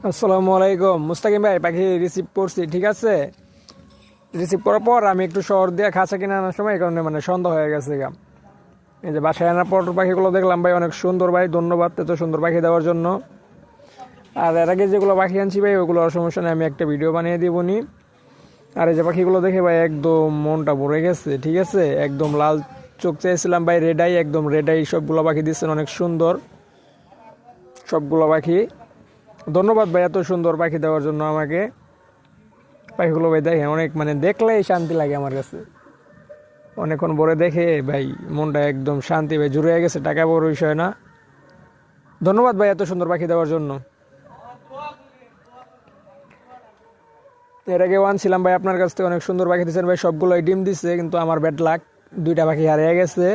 আসসালামু আলাইকুম মুস্তাকিম ভাই, পাখি রিসিভ করছি, ঠিক আছে। রিসিভ করার পর আমি একটু শহর দিয়ে খাঁচা কিনে আনার সময় এই কারণে সন্ধ্যা হয়ে গেছে গা। এই যে বাসায় আনার পর পাখিগুলো দেখলাম ভাই, অনেক সুন্দর ভাই, ধন্যবাদ এত সুন্দর পাখি দেওয়ার জন্য। আর এর আগে যেগুলো পাখি আনছি ভাই, ওগুলোর সমস্যা নেই, আমি একটা ভিডিও বানিয়ে দিবনি। আর এই যে পাখিগুলো দেখে ভাই একদম মনটা ভরে গেছে, ঠিক আছে। একদম লাল চোখ চেয়েছিলাম ভাই, রেডাই, একদম রেডাই সবগুলো পাখি দিচ্ছেন, অনেক সুন্দর সবগুলো পাখি। ধন্যবাদ ভাই এত সুন্দর পাখি দেওয়ার জন্য আমাকে। পাখিগুলো ভাই দেখে অনেক দেখলেই শান্তি লাগে আমার কাছে। অনেকক্ষণ পরে দেখে ভাই মনটা একদম শান্তি ভাই জুড়ে গেছে, টাকা বড় বিষয় না। ধন্যবাদ ভাই এত সুন্দর পাখি দেওয়ার জন্য। এর আগে আনছিলাম ভাই আপনার কাছ থেকে, অনেক সুন্দর পাখি দিচ্ছেন ভাই, সবগুলোই ডিম দিচ্ছে, কিন্তু আমার ব্যাড লাক, দুইটা পাখি হারিয়ে গেছে।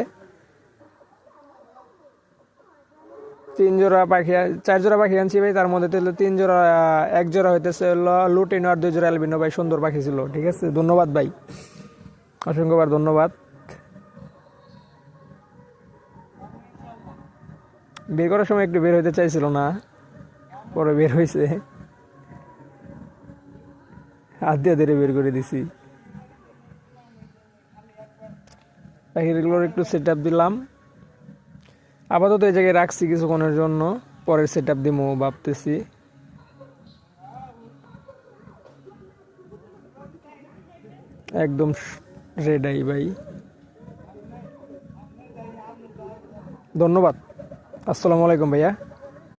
তিন জোড়া পাখি, চার জোড়া পাখি আনছি ভাই, তার মধ্যে তিন জোড়া, এক জোড়া হইতেছে লুটিনো, আর দুই জোড়া অ্যালবিনো ভাই, সুন্দর পাখি ছিল, ঠিক আছে। ধন্যবাদ ভাই, অসংখ্যবার ধন্যবাদ। বের করার সময় একটু বের হইতে চাইছিল না, পরে বের হয়েছে, হাত দিয়ে ধরে বের করে দিছি। পাখিগুলোর একটু সেট আপ দিলাম, আপাতত এই জায়গায় রাখছি কিছুক্ষণের জন্য, পরের সেট আপ দিমো ভাবতেছি। একদম রেড আই ভাই, ধন্যবাদ। আসসালামু আলাইকুম ভাইয়া।